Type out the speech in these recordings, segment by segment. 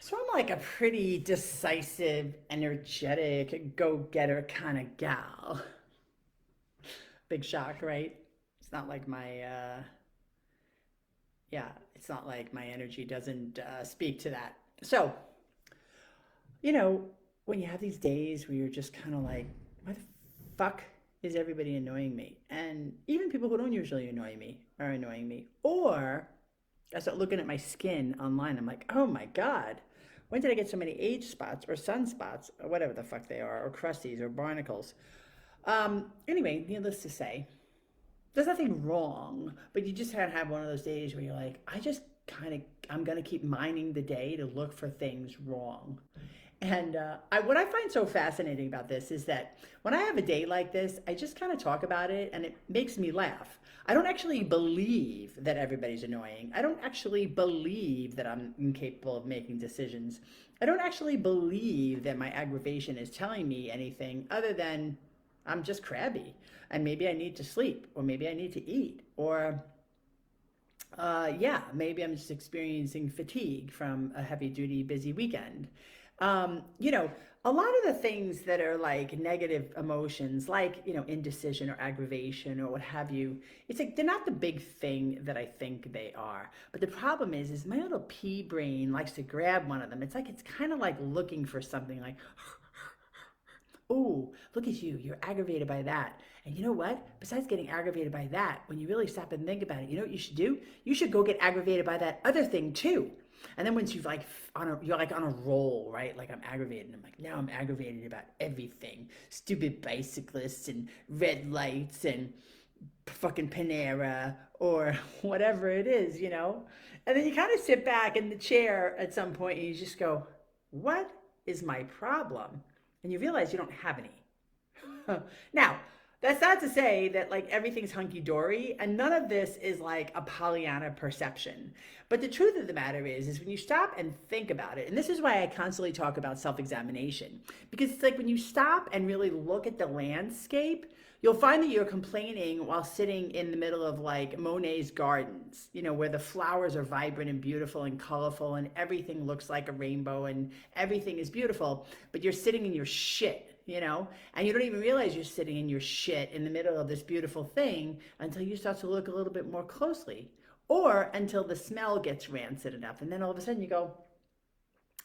So I'm like a pretty decisive, energetic, go-getter kind of gal. Big shock, right? It's not like it's not like my energy doesn't speak to that. So, you know, when you have these days where you're just kind of like, why the fuck is everybody annoying me? And even people who don't usually annoy me are annoying me. Or I start looking at my skin online. I'm like, oh my God, when did I get so many age spots or sunspots or whatever the fuck they are, or crusties or barnacles? Anyway, needless to say, there's nothing wrong, but you just had to have one of those days where you're like, I'm going to keep mining the day to look for things wrong. And what I find so fascinating about this is that when I have a day like this, I just kind of talk about it and it makes me laugh. I don't actually believe that everybody's annoying. I don't actually believe that I'm incapable of making decisions. I don't actually believe that my aggravation is telling me anything other than I'm just crabby and maybe I need to sleep or maybe I need to eat or yeah, maybe I'm just experiencing fatigue from a heavy duty, busy weekend. You know, a lot of the things that are like negative emotions, like, indecision or aggravation or what have you, it's like they're not the big thing that I think they are. But the problem is my little pea brain likes to grab one of them. It's like it's kind of like looking for something like, oh, look at you. You're aggravated by that. And you know what? Besides getting aggravated by that, when you really stop and think about it, you know what you should do? You should go get aggravated by that other thing too. And then once you're like on a roll, right? Like I'm aggravated. And I'm like, now I'm aggravated about everything. Stupid bicyclists and red lights and fucking Panera or whatever it is, you know? And then you kind of sit back in the chair at some point and you just go, what is my problem? And you realize you don't have any. Now, that's not to say that like everything's hunky dory, and none of this is like a Pollyanna perception. But the truth of the matter is when you stop and think about it, and this is why I constantly talk about self examination, because it's like when you stop and really look at the landscape, you'll find that you're complaining while sitting in the middle of like Monet's gardens, where the flowers are vibrant and beautiful and colorful and everything looks like a rainbow and everything is beautiful, but you're sitting in your shit, and you don't even realize you're sitting in your shit in the middle of this beautiful thing until you start to look a little bit more closely, or until the smell gets rancid enough. And then all of a sudden you go,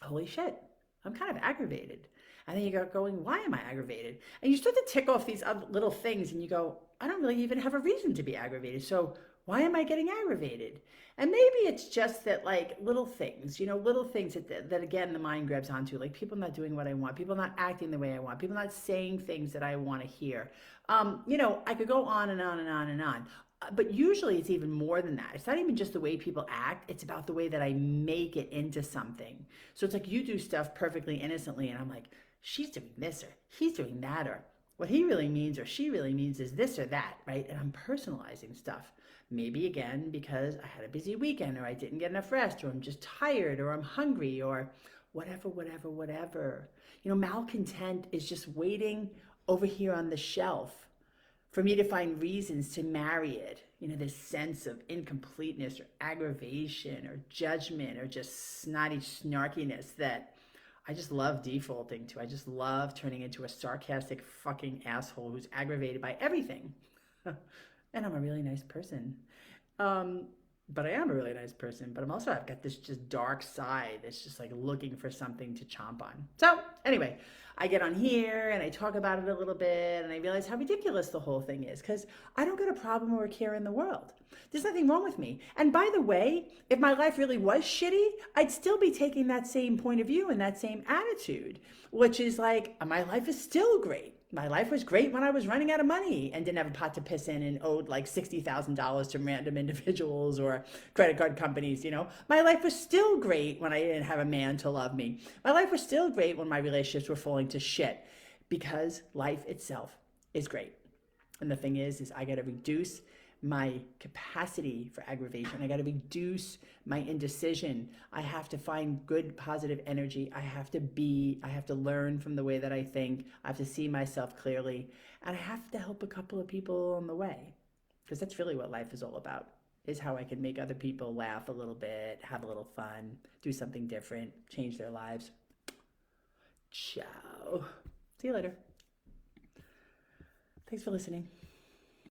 holy shit, I'm kind of aggravated. And then you go going, why am I aggravated? And you start to tick off these other little things and you go, I don't really even have a reason to be aggravated. So why am I getting aggravated? And maybe it's just that like little things, little things that again, the mind grabs onto, like people not doing what I want, people not acting the way I want, people not saying things that I want to hear. I could go on and on and on and on. But usually it's even more than that. It's not even just the way people act. It's about the way that I make it into something. So it's like you do stuff perfectly innocently and I'm like, she's doing this or he's doing that, or what he really means or she really means is this or that, right? And I'm personalizing stuff. Maybe again, because I had a busy weekend or I didn't get enough rest or I'm just tired or I'm hungry or whatever, whatever, whatever. Malcontent is just waiting over here on the shelf for me to find reasons to marry it. This sense of incompleteness or aggravation or judgment or just snotty snarkiness that I just love defaulting to. I just love turning into a sarcastic fucking asshole who's aggravated by everything. And I'm a really nice person. Um, but I am a really nice person. But I've got this just dark side that's just like looking for something to chomp on. So anyway, I get on here and I talk about it a little bit and I realize how ridiculous the whole thing is because I don't got a problem or a care in the world. There's nothing wrong with me. And by the way, if my life really was shitty, I'd still be taking that same point of view and that same attitude, which is like, my life is still great. My life was great when I was running out of money and didn't have a pot to piss in and owed like $60,000 to random individuals or credit card companies, My life was still great when I didn't have a man to love me. My life was still great when my relationships were falling to shit because life itself is great. And the thing is I got to reduce my capacity for aggravation. I got to reduce my indecision. I have to find good, positive energy. I have to learn from the way that I think. I have to see myself clearly. And I have to help a couple of people on the way because that's really what life is all about. is how I can make other people laugh a little bit, have a little fun, do something different, change their lives. Ciao. See you later. Thanks for listening.